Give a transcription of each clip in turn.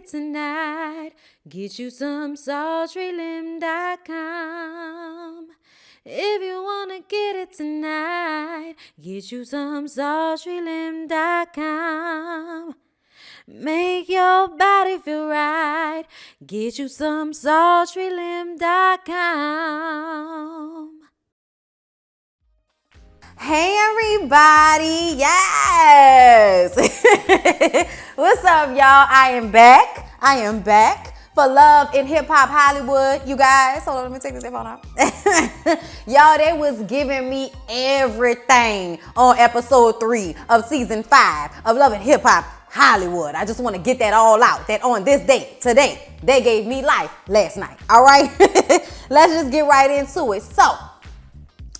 it tonight, get you some sultrylim.com. If you wanna get it tonight, get you some sultrylim.com. Make your body feel right, get you some sultrylim.com. Hey everybody, yes! What's up, y'all? I am back for Love in Hip Hop Hollywood. You guys, hold on, let me take this earphone off. Y'all, they was giving me everything on episode 3 of season 5 of Love in Hip Hop Hollywood. I just want to get that all out, that on this day, today, they gave me life last night, all right? Let's just get right into it. So,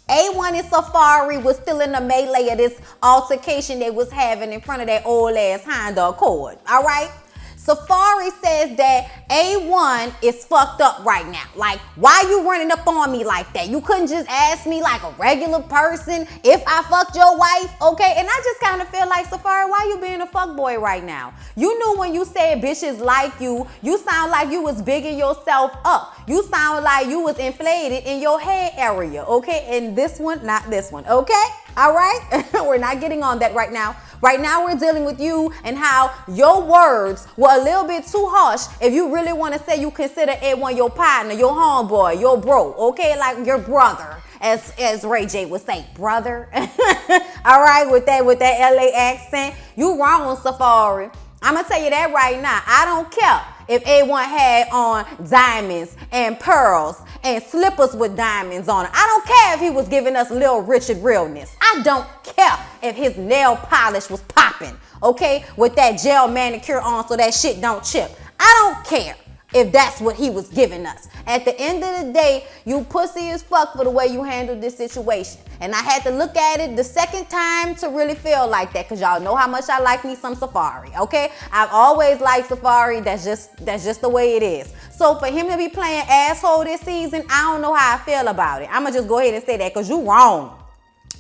A1 and Safari was still in the melee of this altercation they was having in front of that old ass Honda Accord, all right? Safari says that A1 is fucked up right now. Like, why you running up on me like that? You couldn't just ask me like a regular person if I fucked your wife, okay? And I just kind of feel like, Safari, why you being a fuckboy right now? You knew when you said bitches like you sound like you was bigging yourself up. You sound like you was inflated in your head area, okay? And this one, not this one, okay? All right? We're not getting on that right now. Right now, we're dealing with you and how your words were a little bit too harsh if you really want to say you consider A1 your partner, your homeboy, your bro, okay? Like your brother, as Ray J would say, brother. All right, with that LA accent, you wrong, Safari. I'm going to tell you that right now. I don't care if A1 had on diamonds and pearls and slippers with diamonds on it. I don't care if he was giving us Lil Richard realness. I don't care if his nail polish was popping, okay, with that gel manicure on so that shit don't chip. I don't care if that's what he was giving us. At the end of the day, you pussy as fuck for the way you handled this situation. And I had to look at it the second time to really feel like that, because y'all know how much I like me some Safari, okay? I've always liked Safari. That's just the way it is. So for him to be playing asshole this season, I don't know how I feel about it. I'm going to just go ahead and say that, because you wrong.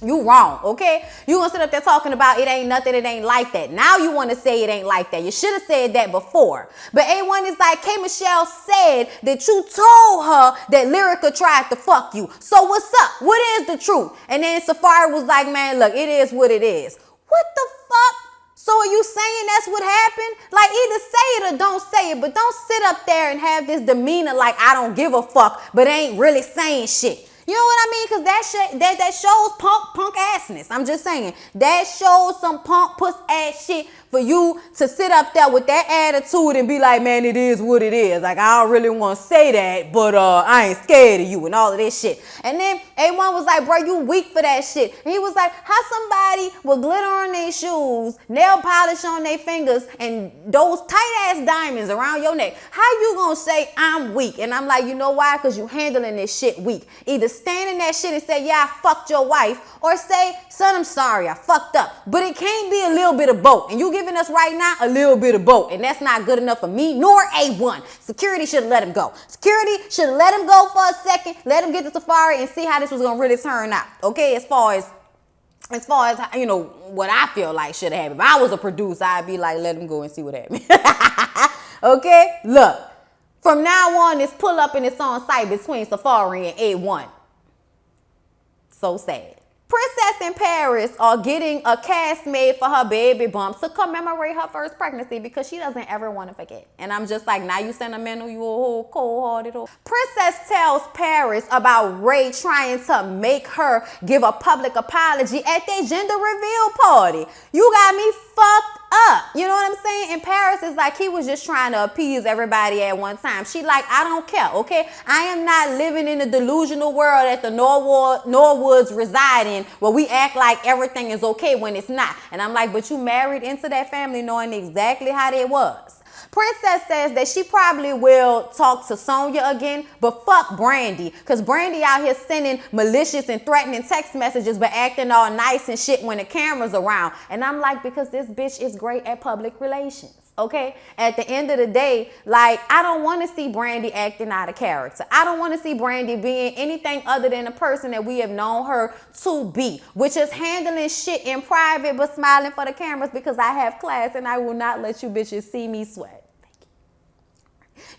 You wrong, okay? You gonna sit up there talking about it ain't nothing, it ain't like that. Now you want to say it ain't like that. You should have said that before. But A1 is like, K. Michelle said that you told her that Lyrica tried to fuck you. So what's up? What is the truth? And then Safari was like, man, look, it is what it is. What the fuck? So are you saying that's what happened? Like, either say it or don't say it, but don't sit up there and have this demeanor like I don't give a fuck, but ain't really saying shit. You know what I mean? Because that shows punk assness. I'm just saying. That shows some punk puss ass shit for you to sit up there with that attitude and be like, man, it is what it is. Like, I don't really want to say that, but I ain't scared of you and all of this shit. And then A1 was like, bro, you weak for that shit. And he was like, how somebody with glitter on their shoes, nail polish on their fingers, and those tight ass diamonds around your neck, how you gonna say I'm weak? And I'm like, you know why? Because you handling this shit weak. Either stand in that shit and say, yeah, I fucked your wife, or say, son, I'm sorry, I fucked up. But it can't be a little bit of both. And you giving us right now a little bit of both. And that's not good enough for me nor A1. Security should have let him go. Security should have let him go for a second, let him get to Safari and see how this was going to really turn out. Okay, as far as, you know, what I feel like should have happened. If I was a producer, I'd be like, let him go and see what happened. Okay, look. From now on, it's pull up and it's on site between Safari and A1. So sad. Princess and Paris are getting a cast made for her baby bump to commemorate her first pregnancy because she doesn't ever want to forget. And I'm just like, now you sentimental, you a whole cold-hearted. Princess tells Paris about Ray trying to make her give a public apology at their gender reveal party. You got me fucked up. You know what I'm saying? And Paris is like, he was just trying to appease everybody at one time. She like, I don't care, okay? I am not living in a delusional world that the Norwoods reside in where we act like everything is okay when it's not. And I'm like, but you married into that family knowing exactly how that was. Princess says that she probably will talk to Sonya again, but fuck Brandy, because Brandy out here sending malicious and threatening text messages but acting all nice and shit when the camera's around. And I'm like, because this bitch is great at public relations. Okay, at the end of the day, like, I don't want to see Brandy acting out of character. I don't want to see Brandy being anything other than a person that we have known her to be, which is handling shit in private but smiling for the cameras because I have class and I will not let you bitches see me sweat. Thank you.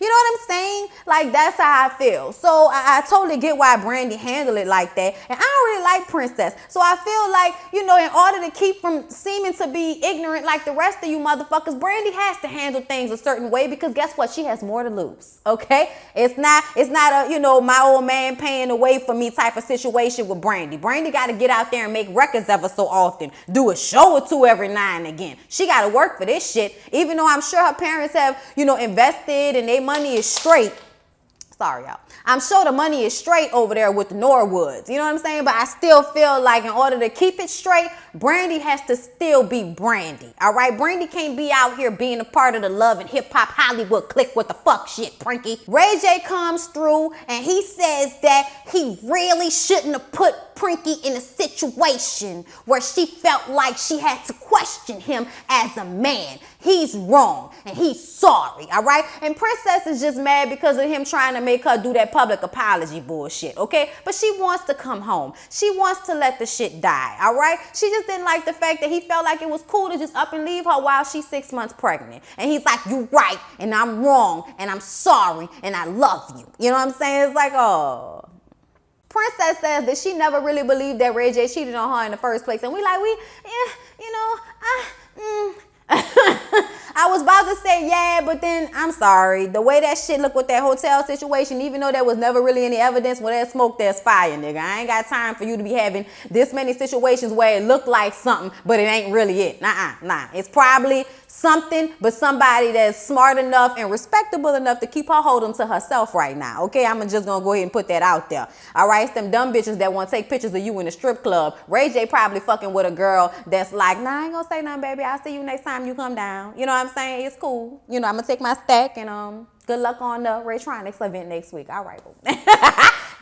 You know what I'm saying? Like, that's how I feel. So I totally get why Brandy handled it like that. And I don't really like Princess. So I feel like, you know, in order to keep from seeming to be ignorant like the rest of you motherfuckers, Brandy has to handle things a certain way, because guess what? She has more to lose. Okay? It's not a, you know, my old man paying the way for me type of situation with Brandy. Brandy got to get out there and make records ever so often. Do a show or two every now and again. She got to work for this shit, even though I'm sure her parents have, you know, invested and their money is straight. Sorry, y'all. I'm sure the money is straight over there with the Norwoods. You know what I'm saying? But I still feel like in order to keep it straight, Brandy has to still be Brandy. All right? Brandy can't be out here being a part of the love and hip hop Hollywood clique with the fuck shit, Prinky. Ray J comes through and he says that he really shouldn't have put Prinky in a situation where she felt like she had to question him as a man. He's wrong and he's sorry, all right? And Princess is just mad because of him trying to make her do that public apology bullshit, okay? But she wants to come home. She wants to let the shit die, all right? She just didn't like the fact that he felt like it was cool to just up and leave her while she's 6 months pregnant. And he's like, you right, and I'm wrong, and I'm sorry, and I love you. You know what I'm saying? It's like, oh. Princess says that she never really believed that Ray J cheated on her in the first place. And I was about to say yeah, but then I'm sorry. The way that shit looked with that hotel situation, even though there was never really any evidence, where there's smoke, there's fire, nigga. I ain't got time for you to be having this many situations where it looked like something, but it ain't really it. Nah. It's probably something, but somebody that's smart enough and respectable enough to keep her holding to herself right now. Okay, I'm just gonna go ahead and put that out there. All right, it's them dumb bitches that want to take pictures of you in the strip club. Ray J probably fucking with a girl that's like, nah, I ain't gonna say nothing, baby. I'll see you next time you come down. You know what I'm saying? It's cool. You know, I'm gonna take my stack and good luck on the Raytronics event next week. All right, boo.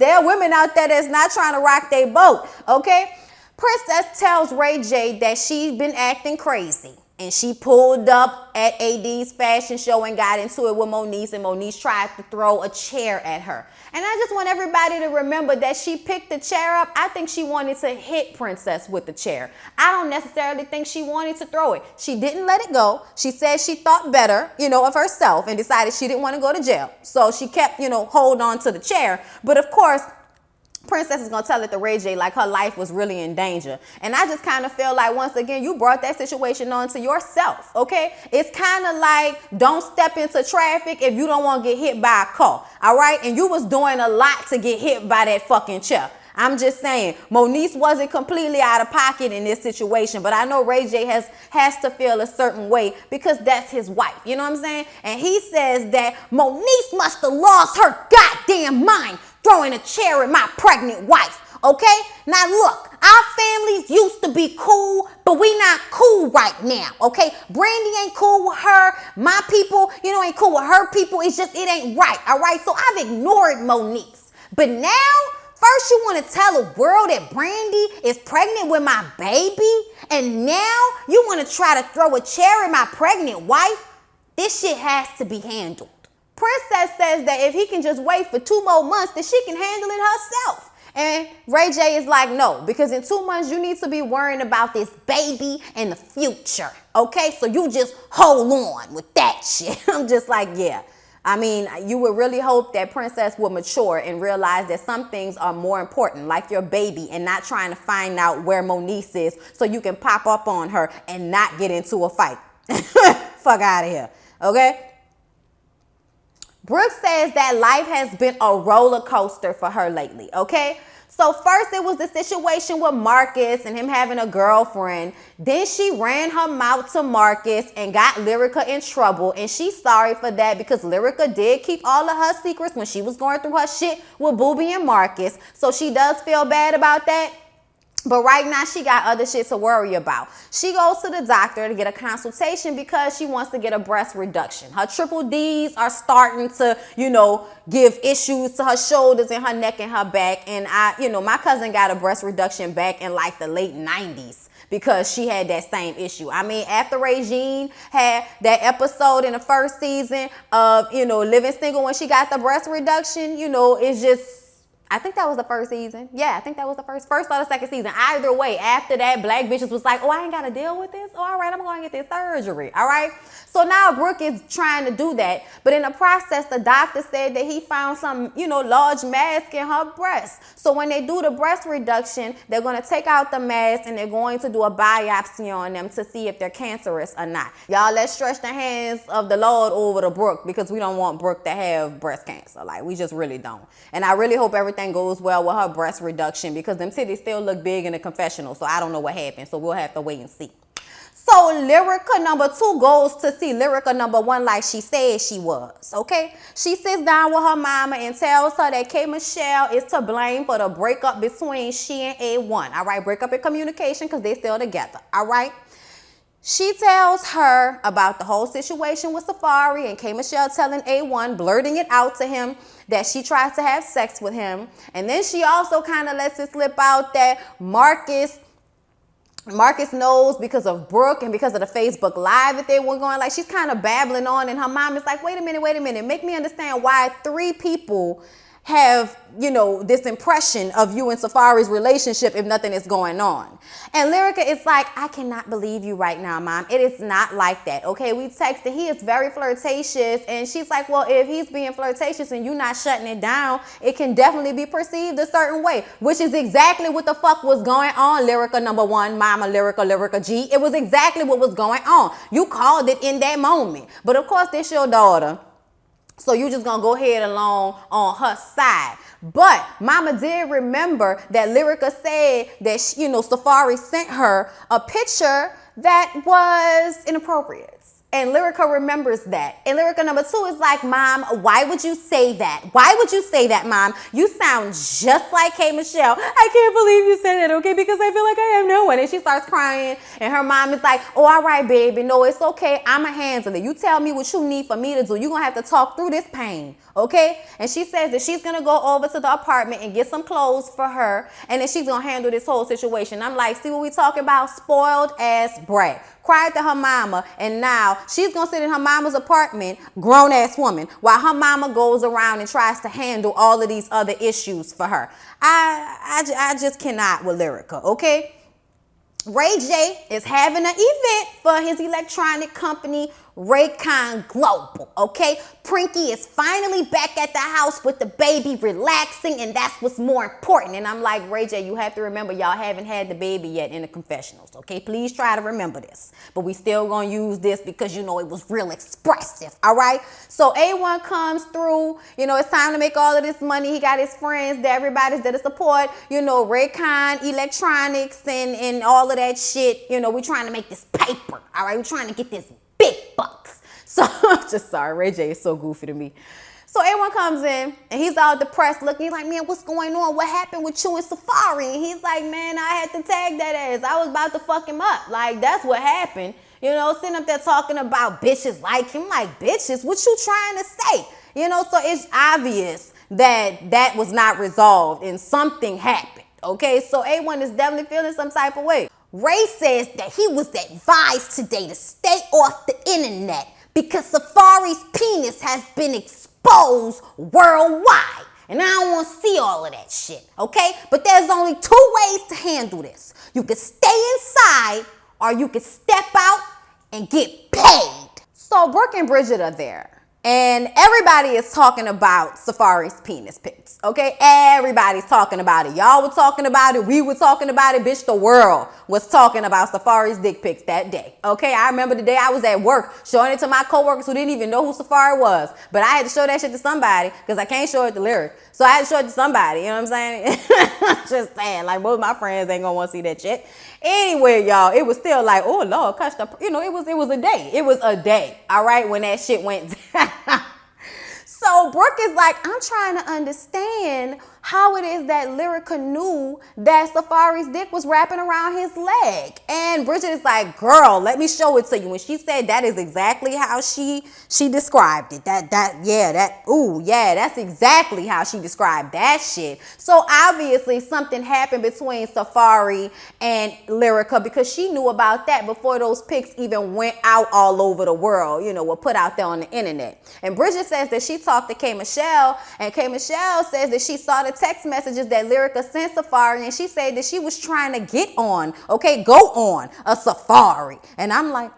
There are women out there that's not trying to rock their boat. Okay, Princess tells Ray J that she's been acting crazy. And she pulled up at AD's fashion show and got into it with Moniece, and Moniece tried to throw a chair at her. And I just want everybody to remember that she picked the chair up. I think she wanted to hit Princess with the chair. I don't necessarily think she wanted to throw it. She didn't let it go. She said she thought better, of herself and decided she didn't want to go to jail. So she kept, hold on to the chair. But of course, Princess is going to tell it to Ray J like her life was really in danger. And I just kind of feel like, once again, you brought that situation on to yourself, okay? It's kind of like, don't step into traffic if you don't want to get hit by a car, all right? And you was doing a lot to get hit by that fucking chair. I'm just saying, Moniece wasn't completely out of pocket in this situation, but I know Ray J has to feel a certain way because that's his wife, you know what I'm saying? And he says that Moniece must have lost her goddamn mind throwing a chair at my pregnant wife, okay? Now look, our families used to be cool, but we not cool right now, okay? Brandy ain't cool with her. My people, ain't cool with her people. It's just, it ain't right, all right? So I've ignored Moniece. But now, first you want to tell the world that Brandy is pregnant with my baby, and now you want to try to throw a chair at my pregnant wife? This shit has to be handled. Princess says that if he can just wait for 2 more months, that she can handle it herself. And Ray J is like, no, because in 2 months, you need to be worrying about this baby and the future. Okay, so you just hold on with that shit. I'm just like, yeah. I mean, you would really hope that Princess will mature and realize that some things are more important, like your baby, and not trying to find out where Moniece is so you can pop up on her and not get into a fight. Fuck out of here. Okay? Brooke says that life has been a roller coaster for her lately, okay? So first it was the situation with Marcus and him having a girlfriend. Then she ran her mouth to Marcus and got Lyrica in trouble. And she's sorry for that because Lyrica did keep all of her secrets when she was going through her shit with Boobie and Marcus. So she does feel bad about that. But right now, she got other shit to worry about. She goes to the doctor to get a consultation because she wants to get a breast reduction. Her triple Ds are starting to, give issues to her shoulders and her neck and her back. And my cousin got a breast reduction back in like the late 90s because she had that same issue. I mean, after Regine had that episode in the first season of, living single when she got the breast reduction, it's just, I think that was the first season. Yeah, I think that was the first or the second season. Either way, after that, black bitches was like, oh, I ain't got to deal with this. Oh, all right, I'm going to get this surgery. All right. So now Brooke is trying to do that. But in the process, the doctor said that he found some, large mass in her breast. So when they do the breast reduction, they're going to take out the mass and they're going to do a biopsy on them to see if they're cancerous or not. Y'all, let's stretch the hands of the Lord over to Brooke, because we don't want Brooke to have breast cancer. Like, we just really don't. And I really hope everything goes well with her breast reduction, because them titties still look big in the confessional. So I don't know what happened. So we'll have to wait and see. So Lyrica number 2 goes to see Lyrica number 1 like she said she was, okay? She sits down with her mama and tells her that K. Michelle is to blame for the breakup between she and A1, all right? Breakup in communication because they still together, all right? She tells her about the whole situation with Safari and K. Michelle telling A1, blurting it out to him that she tried to have sex with him. And then she also kind of lets it slip out that Marcus knows because of Brooke and because of the Facebook Live that they were going. Like, she's kind of babbling on, and her mom is like, wait a minute. Make me understand why 3 people have, this impression of you and Safari's relationship if nothing is going on. And Lyrica is like, I cannot believe you right now, Mom. It is not like that, okay? We texted. He is very flirtatious. And she's like, well, if he's being flirtatious and you not shutting it down, it can definitely be perceived a certain way, which is exactly what the fuck was going on, Lyrica number 1, Mama Lyrica G. It was exactly what was going on. You called it in that moment. But of course, this your daughter. So you just gonna go ahead along on her side. But Mama did remember that Lyrica said that, Safari sent her a picture that was inappropriate. And Lyrica remembers that. And Lyrica number 2 is like, Mom, why would you say that? Why would you say that, Mom? You sound just like K. Michelle. I can't believe you said that, okay? Because I feel like I have no one. And she starts crying. And her mom is like, oh, all right, baby. No, it's okay. I'ma handle it. You tell me what you need for me to do. You're going to have to talk through this pain, okay? And she says that she's going to go over to the apartment and get some clothes for her. And then she's going to handle this whole situation. I'm like, see what we talking about? Spoiled ass brat. Cried to her mama, and now she's gonna sit in her mama's apartment, grown-ass woman, while her mama goes around and tries to handle all of these other issues for her. I just cannot with Lyrica, okay? Ray J is having an event for his electronic company, Raycon Global, okay? Prinky is finally back at the house with the baby relaxing, and that's what's more important. And I'm like, Ray J, you have to remember y'all haven't had the baby yet in the confessionals, okay? Please try to remember this. But we still gonna use this because, it was real expressive, all right? So A1 comes through, it's time to make all of this money. He got his friends, everybody's there to support, Raycon Electronics and all of that shit. We trying to make this paper, all right? We're trying to get this big bucks. So I'm just sorry. Ray J is so goofy to me. So everyone comes in and he's all depressed looking. He's like, man, what's going on? What happened with you and Safari? And he's like, man, I had to tag that ass. I was about to fuck him up. Like, that's what happened. Sitting up there talking about bitches like him. Like, bitches, what you trying to say? So it's obvious that was not resolved and something happened. Okay, so A1 is definitely feeling some type of way. Ray says that he was advised today to stay off the internet because Safari's penis has been exposed worldwide. And I don't want to see all of that shit, okay? But there's only 2 ways to handle this. You can stay inside or you can step out and get paid. So Brooke and Bridget are there. And everybody is talking about Safari's penis pics, okay? Everybody's talking about it. Y'all were talking about it. We were talking about it. Bitch, the world was talking about Safari's dick pics that day, okay? I remember the day I was at work showing it to my coworkers who didn't even know who Safari was. But I had to show that shit to somebody because I can't show it to Lyric. So I had to show it to somebody, you know what I'm saying? Just saying, like, most of my friends ain't gonna want to see that shit. Anyway, y'all, it was still like, oh, Lord, gosh, it was a day. It was a day, all right, when that shit went down. So Brooke is like, I'm trying to understand how it is that Lyrica knew that Safari's dick was wrapping around his leg. And Bridget is like, girl, let me show it to you. And she said that is exactly how she described it. That's exactly how she described that shit. So obviously something happened between Safari and Lyrica because she knew about that before those pics even went out all over the world, were put out there on the internet. And Bridget says that she talked to K. Michelle, and K. Michelle says that she saw the text messages that Lyrica sent Safari, and she said that she was trying to get on, okay, go on a safari. And I'm like,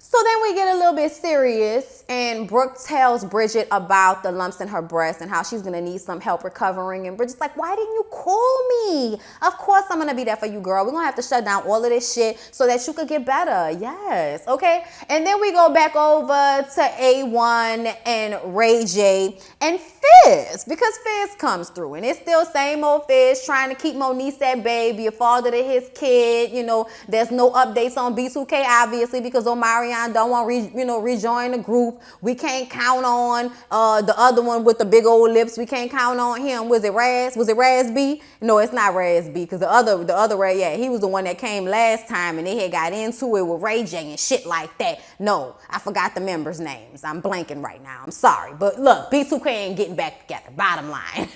so then we get a little bit serious, and Brooke tells Bridget about the lumps in her breast and how she's gonna need some help recovering. And Bridget's like, why didn't you call me? Of course I'm gonna be there for you, girl. We're gonna have to shut down all of this shit so that you could get better. Yes, okay? And then we go back over to A1 and Ray J and Fizz, because Fizz comes through, and it's still same old Fizz trying to keep Moniece that baby, a father to his kid. You know, there's no updates on B2K, obviously, because Omarion don't want rejoin the group. We can't count on the other one with the big old lips. We can't count on him. Was it Raz B? No, it's not Raz B, because the other Ray, yeah, he was the one that came last time, and they had got into it with Ray J and shit like that. No, I forgot the members' names. I'm blanking right now. I'm sorry, but look, B2K ain't getting back together. Bottom line.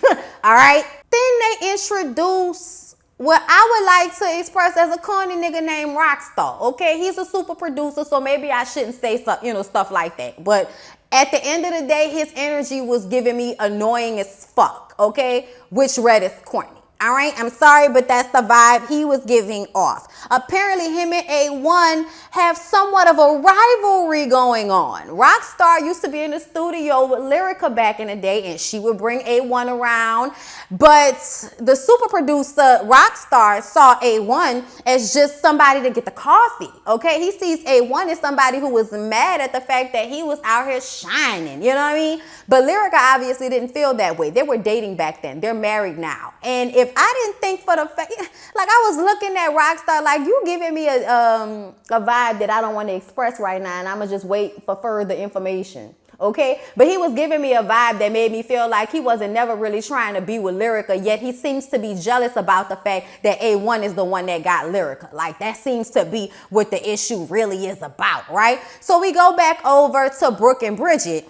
All right. Then they introduce what I would like to express as a corny nigga named Rockstar. Okay, he's a super producer, so maybe I shouldn't say stuff, stuff like that. But at the end of the day, his energy was giving me annoying as fuck. Okay, which read as corny. All right, I'm sorry, but that's the vibe he was giving off. Apparently, him and A1 have somewhat of a rivalry going on. Rockstar used to be in the studio with Lyrica back in the day, and she would bring A1 around. But the super producer, Rockstar, saw A1 as just somebody to get the coffee, okay? He sees A1 as somebody who was mad at the fact that he was out here shining, you know what I mean? But Lyrica obviously didn't feel that way. They were dating back then. They're married now. And if I didn't think for the fact, like I was looking at Rockstar, like you giving me a vibe that I don't want to express right now, and I'm going to just wait for further information. Okay, but he was giving me a vibe that made me feel like he wasn't never really trying to be with Lyrica, yet he seems to be jealous about the fact that A1 is the one that got Lyrica. Like that seems to be what the issue really is about, right? So we go back over to Brooke and Bridget,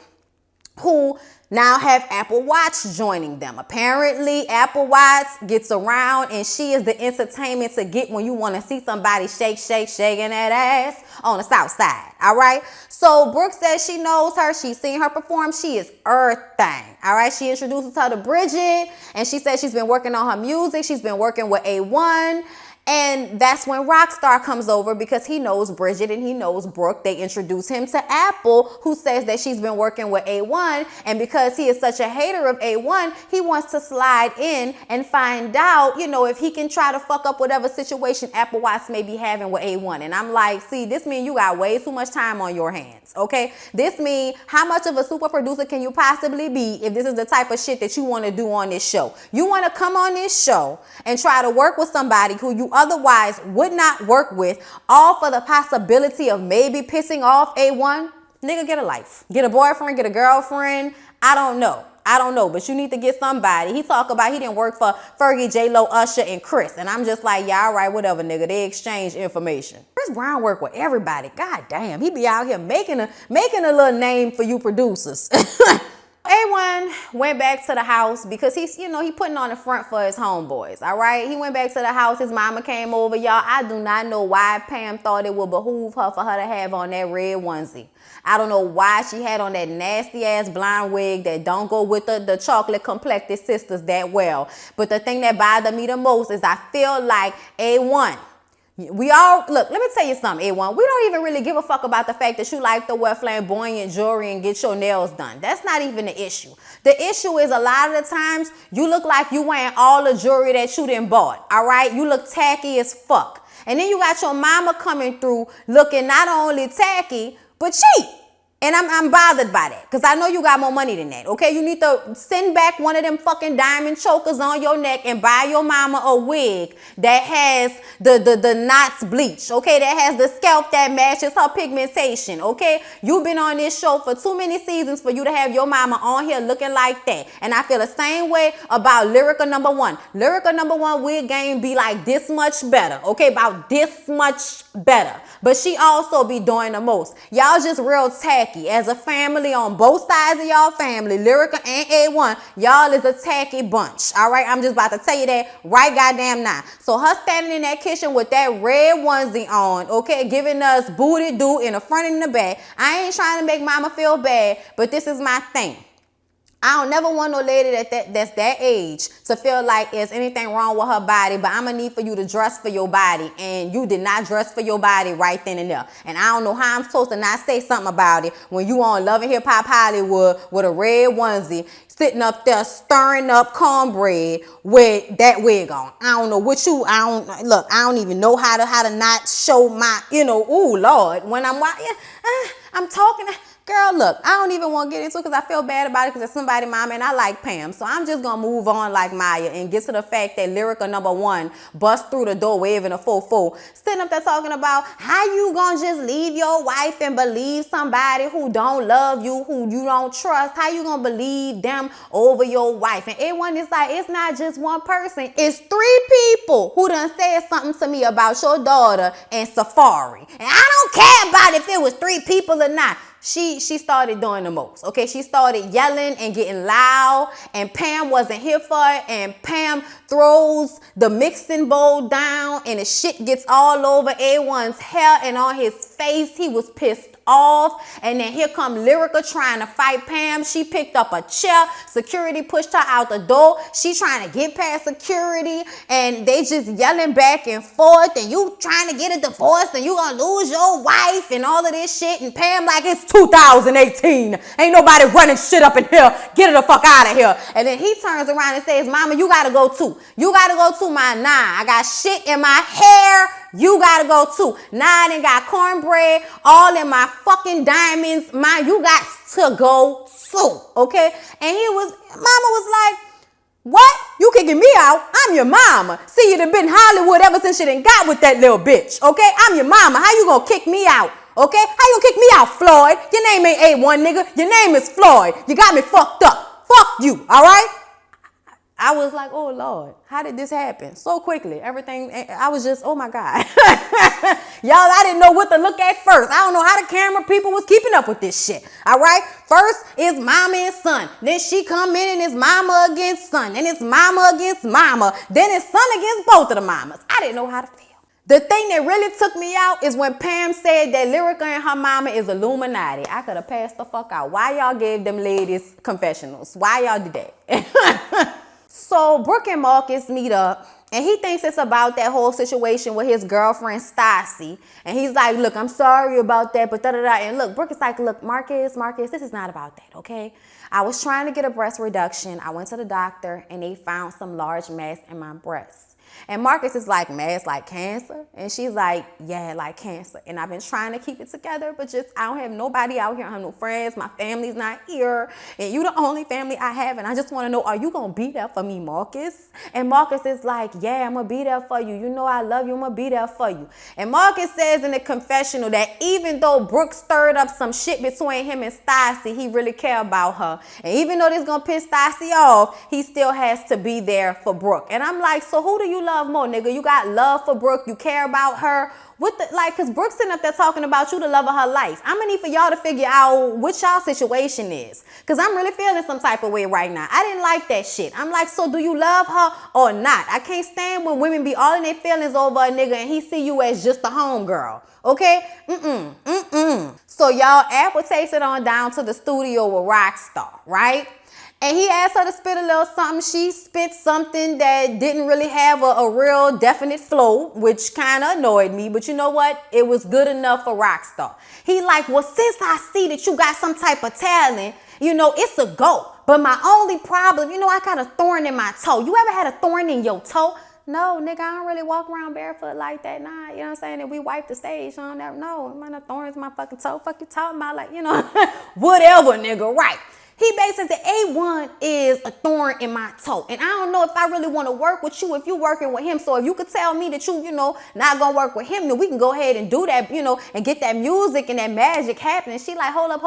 who now have Apple Watch joining them. Apparently, Apple Watch gets around, and she is the entertainment to get when you want to see somebody shaking that ass on the south side, all right? So Brooke says she knows her. She's seen her perform. She is everything, all right? She introduces her to Bridget, and she says she's been working on her music. She's been working with A1. And that's when Rockstar comes over, because he knows Bridget and he knows Brooke. They introduce him to Apple, who says that she's been working with A1. And because he is such a hater of A1, he wants to slide in and find out, if he can try to fuck up whatever situation Apple Watch may be having with A1. And I'm like, see, this means you got way too much time on your hands, okay? This means how much of a super producer can you possibly be if this is the type of shit that you want to do on this show? You want to come on this show and try to work with somebody who you otherwise would not work with, all for the possibility of maybe pissing off A1? Nigga, get a life. Get a boyfriend, get a girlfriend. I don't know, but you need to get somebody. He talk about he didn't work for Fergie, J-Lo, Usher, and Chris. And I'm just like, yeah, all right, whatever, nigga. They exchange information. Chris Brown work with everybody. God damn, he be out here making a little name for you producers. A1 went back to the house because he's, he putting on the front for his homeboys, all right? He went back to the house. His mama came over. Y'all, I do not know why Pam thought it would behoove her for her to have on that red onesie. I don't know why she had on that nasty-ass blonde wig that don't go with the chocolate-complected sisters that well. But the thing that bothered me the most is I feel like A1, look, let me tell you something, A1. We don't even really give a fuck about the fact that you like to wear flamboyant jewelry and get your nails done. That's not even the issue. The issue is a lot of the times you look like you wearing all the jewelry that you done bought, all right? You look tacky as fuck. And then you got your mama coming through looking not only tacky, but cheap. And I'm bothered by that, because I know you got more money than that, okay? You need to send back one of them fucking diamond chokers on your neck and buy your mama a wig that has the knots bleach, okay? That has the scalp that matches her pigmentation, okay? You've been on this show for too many seasons for you to have your mama on here looking like that. And I feel the same way about Lyrica #1. Lyrica #1 wig game be like this much better, okay? About this much better. But she also be doing the most. Y'all just real tacky. tacky. As a family on both sides of y'all family, Lyrica and A1, y'all is a tacky bunch. All right, I'm just about to tell you that right goddamn now. So her standing in that kitchen with that red onesie on, okay, giving us booty do in the front and in the back. I ain't trying to make mama feel bad, but this is my thing. I don't never want no lady that's that age to feel like there's anything wrong with her body, but I'm going to need for you to dress for your body, and you did not dress for your body right then and there. And I don't know how I'm supposed to not say something about it when you on Love and Hip Hop Hollywood with a red onesie, sitting up there stirring up cornbread with that wig on. I don't know what I don't even know how to not show my, ooh, Lord, when I'm talking. Girl, look, I don't even want to get into it because I feel bad about it because it's somebody mama and I like Pam. So I'm just going to move on like Maya and get to the fact that Lyrica #1 bust through the door waving a fo-fo. Sitting up there talking about how you going to just leave your wife and believe somebody who don't love you, who you don't trust. How you going to believe them over your wife? And everyone is like, it's not just one person. It's 3 people who done said something to me about your daughter and Safari. And I don't care about if it was 3 people or not. She started doing the most, okay? She started yelling and getting loud, and Pam wasn't here for it, and Pam throws the mixing bowl down, and the shit gets all over A1's hair and on his face. He was pissed off, and then here come Lyrica trying to fight Pam. She picked up a chair. Security pushed her out the door. She trying to get past security, and they just yelling back and forth, and you trying to get a divorce, and you gonna lose your wife, and all of this shit, and Pam like, it's 2018. Ain't nobody running shit up in here. Get her the fuck out of here. And then he turns around and says, Mama, you gotta go too. You gotta go too, my nah. I got shit in my hair. You gotta go too. Nah, I done got cornbread all in my fucking diamonds. You got to go too, okay? And Mama was like, what? You kicking me out? I'm your mama. See, you done been in Hollywood ever since you done got with that little bitch, okay? I'm your mama. How you gonna kick me out? Okay? How you kick me out, Floyd? Your name ain't A1, nigga. Your name is Floyd. You got me fucked up. Fuck you, all right? I was like, oh, Lord, how did this happen? So quickly, everything, I was just, oh, my God. Y'all, I didn't know what to look at first. I don't know how the camera people was keeping up with this shit, all right? First, it's mama and son. Then she come in and it's mama against son. Then it's mama against mama. Then it's son against both of the mamas. I didn't know how to feel. The thing that really took me out is when Pam said that Lyrica and her mama is Illuminati. I could have passed the fuck out. Why y'all gave them ladies confessionals? Why y'all did that? So Brooke and Marcus meet up, and he thinks it's about that whole situation with his girlfriend Stassi. And he's like, look, I'm sorry about that, but da-da-da. And look, Brooke is like, look, Marcus, this is not about that, okay? I was trying to get a breast reduction. I went to the doctor, and they found some large mass in my breast. And Marcus is like, mass like cancer? And she's like, yeah, like cancer. And I've been trying to keep it together, but I don't have nobody out here. I don't have no friends. My family's not here. And you the only family I have. And I just want to know, are you going to be there for me, Marcus? And Marcus is like, yeah, I'm going to be there for you. You know I love you. I'm going to be there for you. And Marcus says in the confessional that even though Brooke stirred up some shit between him and Stassi, he really cared about her. And even though this is going to piss Stassi off, he still has to be there for Brooke. And I'm like, so who do you love more, nigga? You got love for Brooke, you care about her. Cause Brooke's sitting up there talking about you, the love of her life. I'm gonna need for y'all to figure out what y'all situation is. Cause I'm really feeling some type of way right now. I didn't like that shit. I'm like, so do you love her or not? I can't stand when women be all in their feelings over a nigga and he see you as just a homegirl. Okay? So y'all, Apple takes it on down to the studio with Rockstar, right? And he asked her to spit a little something. She spit something that didn't really have a real definite flow, which kind of annoyed me. But you know what? It was good enough for Rockstar. He like, well, since I see that you got some type of talent, it's a go. But my only problem, I got a thorn in my toe. You ever had a thorn in your toe? No, nigga, I don't really walk around barefoot like that. Nah, you know what I'm saying? And we wipe the stage. I don't never know. My thorns in my fucking toe. Fuck you talking about? Like, whatever, nigga, right? He basically said, A1 is a thorn in my toe. And I don't know if I really want to work with you if you're working with him. So if you could tell me that you, not going to work with him, then we can go ahead and do that, and get that music and that magic happening. She like, hold up.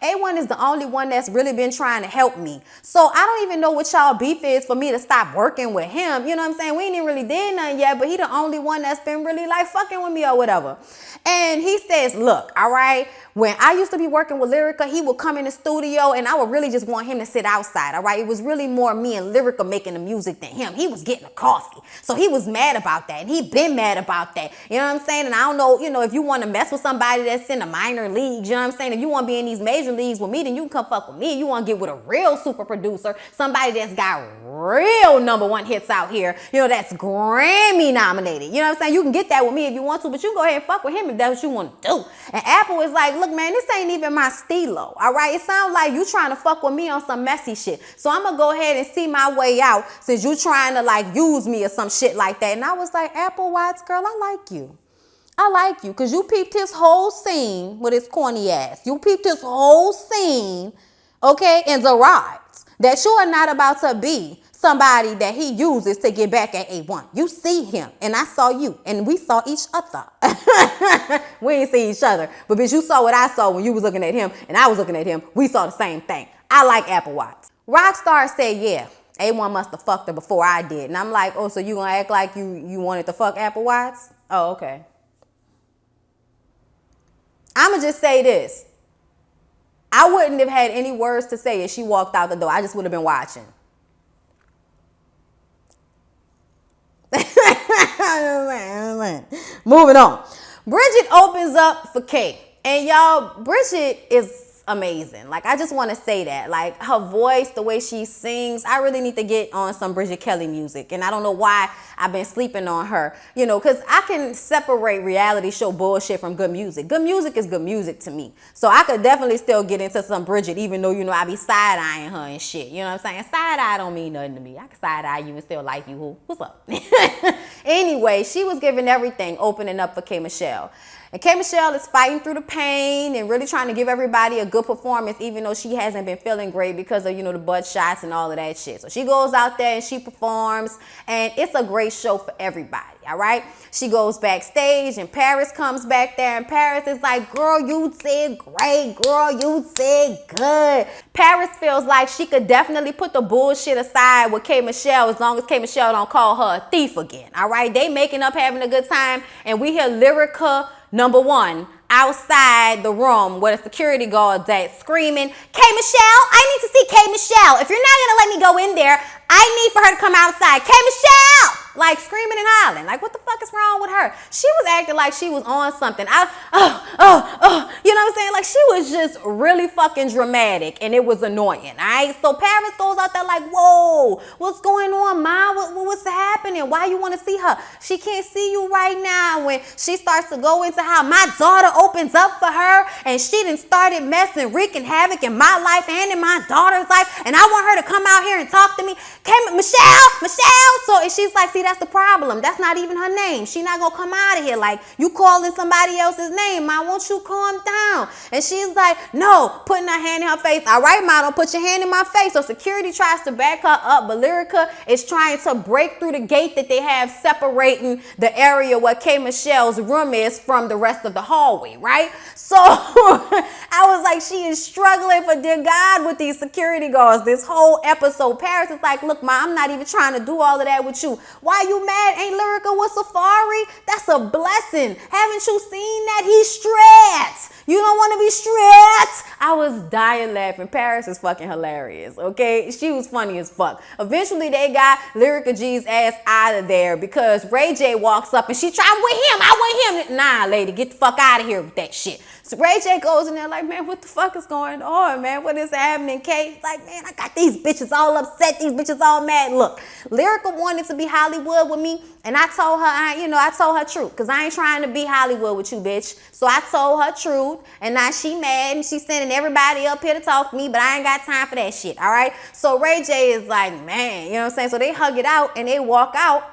A1 is the only one that's really been trying to help me. So I don't even know what y'all beef is for me to stop working with him. You know what I'm saying? We ain't even really did nothing yet, but he the only one that's been really like fucking with me or whatever. And he says, look, all right, when I used to be working with Lyrica, he would come in the studio and I would really just want him to sit outside, all right? It was really more me and Lyrica making the music than him. He was getting a coffee. So he was mad about that, and he been mad about that. You know what I'm saying? And I don't know, if you want to mess with somebody that's in the minor leagues, you know what I'm saying? If you want to be in these major leagues with me, then you can come fuck with me. You want to get with a real super producer, somebody that's got real #1 hits out here, that's Grammy nominated. You know what I'm saying? You can get that with me if you want to, but you go ahead and fuck with him if that's what you want to do. And Apple is like, look, man, this ain't even my stilo, all right? It sounds like you trying to fuck with me on some messy shit. So I'm going to go ahead and see my way out since you trying to, like, use me or some shit like that. And I was like, Apple Watts, girl, I like you. I like you because you peeped his whole scene with his corny ass. You peeped his whole scene, okay, in the rides that you are not about to be somebody that he uses to get back at A1. You see him, and I saw you, and we saw each other. We didn't see each other, but bitch, you saw what I saw when you was looking at him, and I was looking at him. We saw the same thing. I like Apple Watts. Rockstar said, yeah, A1 must have fucked her before I did. And I'm like, oh, so you gonna act like you wanted to fuck Apple Watts? Oh, okay. I'ma just say this. I wouldn't have had any words to say if she walked out the door. I just would have been watching. Moving on. Bridget opens up for Kay. And y'all, Bridget is amazing. Like, I just want to say that. Like, her voice, the way she sings, I really need to get on some Bridget Kelly music. And I don't know why I've been sleeping on her, because I can separate reality show bullshit from good music. Good music is good music to me. So I could definitely still get into some Bridget, even though, I be side-eyeing her and shit. You know what I'm saying? Side-eye don't mean nothing to me. I can side-eye you and still like you. Who? What's up? Anyway, she was giving everything, opening up for K. Michelle. And K. Michelle is fighting through the pain and really trying to give everybody a good performance, even though she hasn't been feeling great because of, the butt shots and all of that shit. So she goes out there and she performs, and it's a great show for everybody, all right? She goes backstage, and Paris comes back there, and Paris is like, girl, you did great. Girl, you did good. Paris feels like she could definitely put the bullshit aside with K. Michelle as long as K. Michelle don't call her a thief again, all right? They making up, having a good time, and we hear Lyrica #1 outside the room where the security guards at screaming, K. Michelle, I need to see K. Michelle. If you're not going to let me go in there, I need for her to come outside. K. Michelle! Like, screaming and hollering. Like, what the fuck is wrong with her? She was acting like she was on something. You know what I'm saying? Like, she was just really fucking dramatic, and it was annoying, all right? So Paris goes out there like, whoa, what's going on, Ma? What's happening? Why you want to see her? She can't see you right now. When she starts to go into how my daughter opens up for her, and she done started messing, wreaking havoc in my life and in my daughter's life, and I want her to come out here and talk to me. Michelle. So, and she's like, see, that's the problem. That's not even her name. She not gonna come out of here like you calling somebody else's name. Ma, won't you calm down? And she's like, no, putting her hand in her face. All right, Ma, don't put your hand in my face. So security tries to back her up, but Lyrica is trying to break through the gate that they have separating the area where K. Michelle's room is from the rest of the hallway, right? So I was like, she is struggling for dear God with these security guards this whole episode. Paris is like, look, Ma, I'm not even trying to do all of that with you. Why you mad? Ain't Lyrica with Safari? That's a blessing. Haven't you seen that? He's strapped. You don't want to be strapped. I was dying laughing. Paris is fucking hilarious, okay? She was funny as fuck. Eventually, they got Lyrica G's ass out of there because Ray J walks up and she tried, I want him. Nah, lady, get the fuck out of here with that shit. So Ray J goes in there like, man, what the fuck is going on, man? What is happening, Kate? Like, man, I got these bitches all upset. These bitches all mad. Look, Lyrica wanted to be Hollywood with me, and I told her, I told her truth, because I ain't trying to be Hollywood with you, bitch. So I told her truth, and now she mad, and she's sending everybody up here to talk to me, but I ain't got time for that shit, all right? So Ray J is like, man, you know what I'm saying? So they hug it out, and they walk out.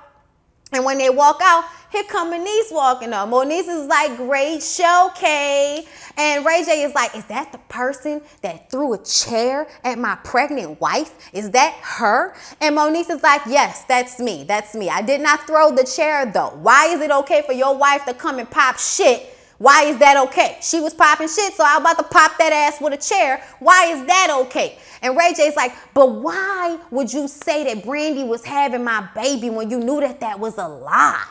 And when they walk out, here come Moniece walking up. Moniece is like, great show, Kay. And Ray J is like, is that the person that threw a chair at my pregnant wife? Is that her? And Moniece is like, yes, that's me. That's me. I did not throw the chair, though. Why is it okay for your wife to come and pop shit? Why is that okay? She was popping shit, so I'm about to pop that ass with a chair. Why is that okay? And Ray J's like, but why would you say that Brandy was having my baby when you knew that that was a lie?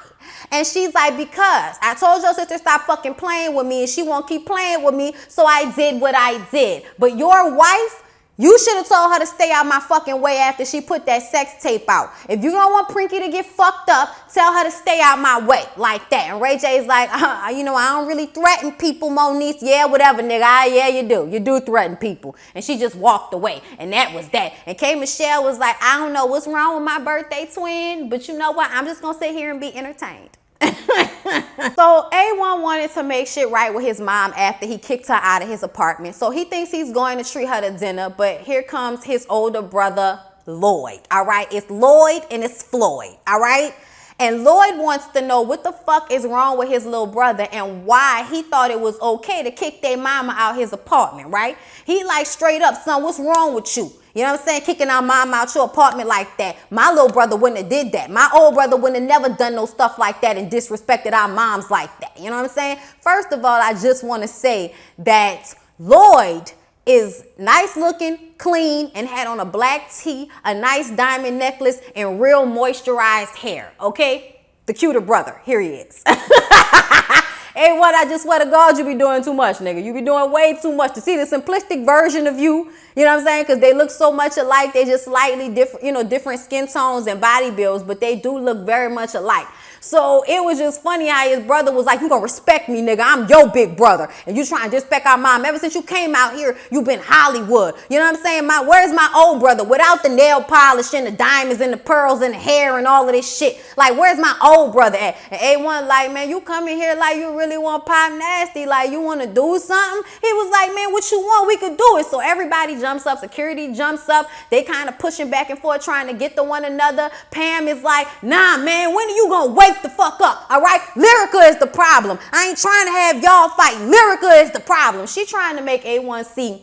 And she's like, because I told your sister stop fucking playing with me and she won't keep playing with me, so I did what I did. But your wife, you should have told her to stay out my fucking way after she put that sex tape out. If you don't want Prinky to get fucked up, tell her to stay out my way like that. And Ray J's like, you know, I don't really threaten people, Moniece. Yeah, whatever, nigga. Yeah, you do. You do threaten people. And she just walked away. And that was that. And K. Michelle was like, I don't know what's wrong with my birthday twin, but you know what? I'm just going to sit here and be entertained. So A1 wanted to make shit right with his mom after he kicked her out of his apartment. So he thinks he's going to treat her to dinner, but here comes his older brother, Lloyd. All right, it's Lloyd and it's Floyd. All right. And Lloyd wants to know what the fuck is wrong with his little brother and why he thought it was okay to kick their mama out his apartment, right? He like, straight up, son, what's wrong with you? You know what I'm saying? Kicking our mom out your apartment like that. My little brother wouldn't have did that. My old brother wouldn't have never done no stuff like that and disrespected our moms like that. You know what I'm saying? First of all, I just want to say that Lloyd is nice looking, clean, and had on a black tee, a nice diamond necklace, and real moisturized hair, okay? The cuter brother, here he is. Hey, what, I just swear to God, you be doing too much, nigga. You be doing way too much. To see the simplistic version of you, you know what I'm saying? Because they look so much alike. They just slightly different, you know, different skin tones and body builds, but they do look very much alike. So it was just funny how his brother was like, you gonna respect me, nigga. I'm your big brother. And you trying to disrespect our mom. Ever since you came out here, you been Hollywood. You know what I'm saying? Where's my old brother? Without the nail polish and the diamonds and the pearls and the hair and all of this shit. Like, where's my old brother at? And A1 like, man, you come in here like you really want pop nasty. Like, you want to do something? He was like, man, what you want? We could do it. So everybody jumps up. Security jumps up. They kind of pushing back and forth trying to get to one another. Pam is like, nah, man, when are you gonna wake the fuck up? All right, Lyrica is the problem. I ain't trying to have y'all fight. Lyrica is the problem. She trying to make A1 see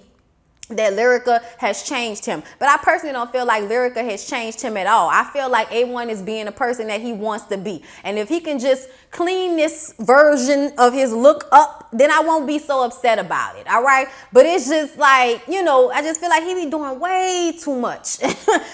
that Lyrica has changed him. But I personally don't feel like Lyrica has changed him at all. I feel like A1 is being a person that he wants to be. And if he can just clean this version of his look up, then I won't be so upset about it. All right. But it's just like, you know, I just feel like he be doing way too much.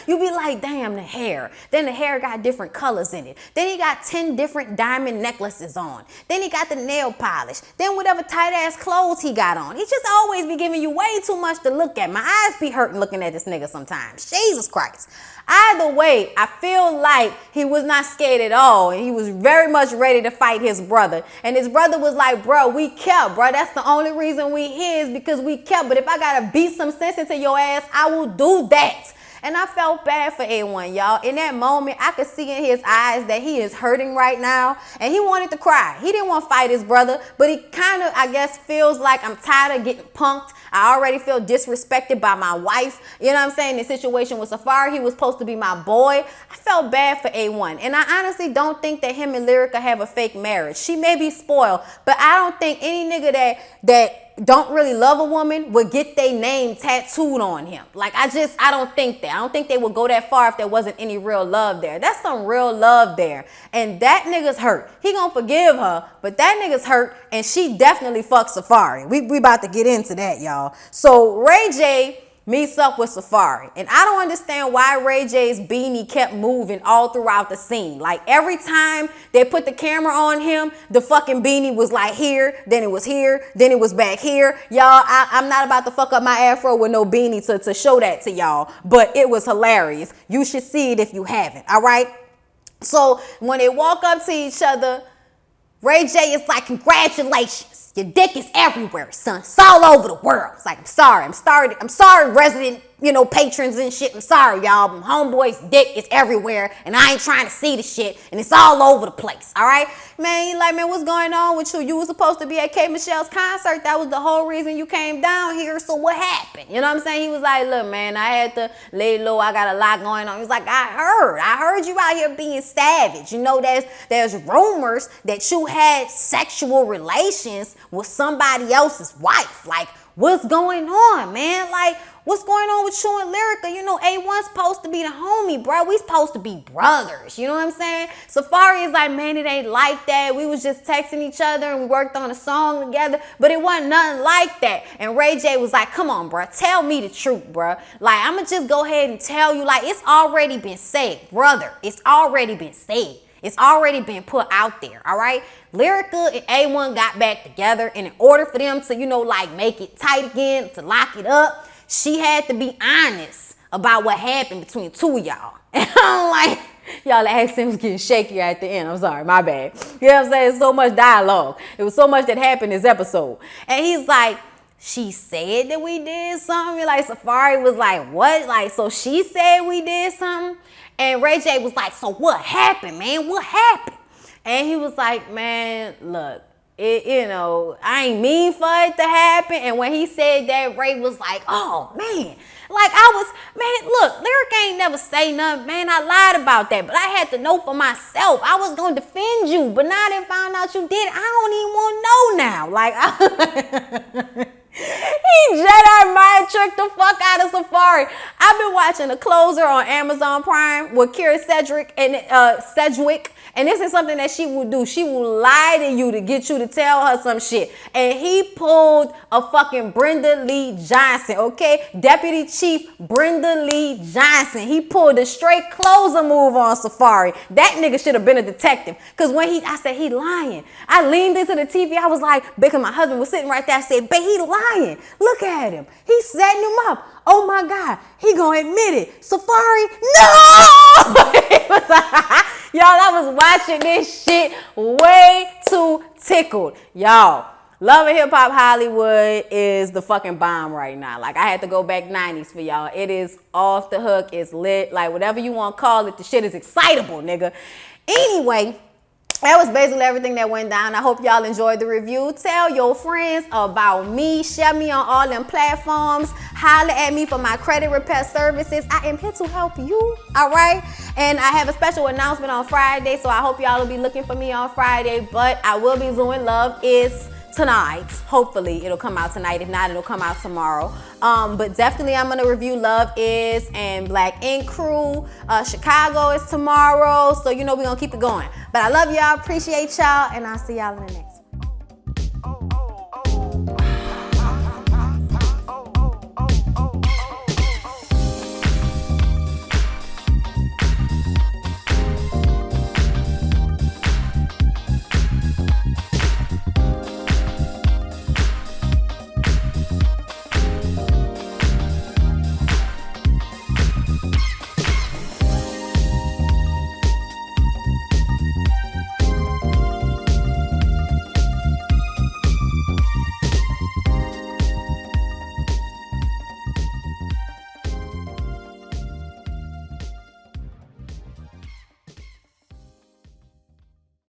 You be like, damn, the hair. Then the hair got different colors in it. Then he got 10 different diamond necklaces on. Then he got the nail polish. Then whatever tight ass clothes he got on. He just always be giving you way too much to look at. My eyes be hurting looking at this nigga sometimes. Jesus Christ. Either way, I feel like he was not scared at all. And he was very much ready to fight his brother. And his brother was like, bro, we kept, bro. That's the only reason we here is because we kept. But if I got to beat some sense into your ass, I will do that. And I felt bad for A1, y'all. In that moment, I could see in his eyes that he is hurting right now. And he wanted to cry. He didn't want to fight his brother. But he kind of, I guess, feels like I'm tired of getting punked. I already feel disrespected by my wife. You know what I'm saying? The situation with Safari, he was supposed to be my boy. I felt bad for A1. And I honestly don't think that him and Lyrica have a fake marriage. She may be spoiled, but I don't think any nigga that don't really love a woman would get their name tattooed on him. Like, I don't think that. I don't think they would go that far if there wasn't any real love there. That's some real love there. And that nigga's hurt. He gonna forgive her, but that nigga's hurt, and she definitely fucked Safari. We about to get into that, y'all. So Ray J meets up with Safari. And I don't understand why Ray J's beanie kept moving all throughout the scene. Like, every time they put the camera on him, the fucking beanie was like here, then it was here, then it was back here. Y'all, I'm not about to fuck up my afro with no beanie to show that to y'all, but it was hilarious. You should see it if you haven't, all right? So when they walk up to each other, Ray J is like, congratulations. Your dick is everywhere, son. It's all over the world. It's like, I'm sorry, resident, patrons and shit. I'm sorry, y'all. Homeboy's dick is everywhere, and I ain't trying to see the shit, and it's all over the place, all right? Man, he like, man, what's going on with you? You was supposed to be at K. Michelle's concert. That was the whole reason you came down here, so what happened? You know what I'm saying? He was like, look, man, I had to lay low. I got a lot going on. He was like, I heard you out here being savage. You know, there's rumors that you had sexual relations with somebody else's wife. Like, what's going on, man? Like, what's going on with you and Lyrica? You know, A1's supposed to be the homie, bro. We supposed to be brothers. You know what I'm saying? Safari is like, man, it ain't like that. We was just texting each other and we worked on a song together, but it wasn't nothing like that. And Ray J was like, come on, bro. Tell me the truth, bro. Like, I'm going to just go ahead and tell you, like, it's already been said, brother. It's already been said. It's already been put out there, all right? Lyrica and A1 got back together, and in order for them to, like make it tight again, to lock it up, she had to be honest about what happened between two of y'all. And I'm like, y'all, the accent was getting shakier at the end. I'm sorry, my bad. You know what I'm saying? So much dialogue. It was so much that happened this episode. And he's like, she said that we did something. Like, Safari was like, what? Like, so she said we did something? And Ray J was like, so what happened, man? What happened? And he was like, man, look, I ain't mean for it to happen. And when he said that, Ray was like, oh, man. Like, look, Lyric ain't never say nothing, man. I lied about that, but I had to know for myself. I was going to defend you, but now that I found out you did, I don't even want to know now. Like, he Jedi mind tricked the fuck out of Safari. I've been watching The Closer on Amazon Prime with Kira Sedgwick. And this is something that she will do. She will lie to you to get you to tell her some shit. And he pulled a fucking Brenda Lee Johnson, okay? Deputy Chief Brenda Lee Johnson. He pulled a straight closer move on Safari. That nigga should have been a detective. Because when I said, he lying. I leaned into the TV. I was like, because my husband was sitting right there. I said, babe, he lying. Look at him. He's setting him up. Oh my God. He gonna admit it. Safari, no! Y'all, I was watching this shit way too tickled. Y'all, Love and Hip Hop Hollywood is the fucking bomb right now. Like, I had to go back 90s for y'all. It is off the hook. It's lit. Like, whatever you want to call it, the shit is excitable, nigga. Anyway, that was basically everything that went down. I hope y'all enjoyed the review. Tell your friends about me. Share me on all them platforms. Holler at me for my credit repair services. I am here to help you, all right? And I have a special announcement on Friday, so I hope y'all will be looking for me on Friday. But I will be doing Love Is tonight. Hopefully it'll come out tonight. If not, it'll come out tomorrow. But definitely I'm gonna review Love Is and Black Ink Crew. Chicago is tomorrow, so we're gonna keep it going. But I love y'all, appreciate y'all, and I'll see y'all in the next one.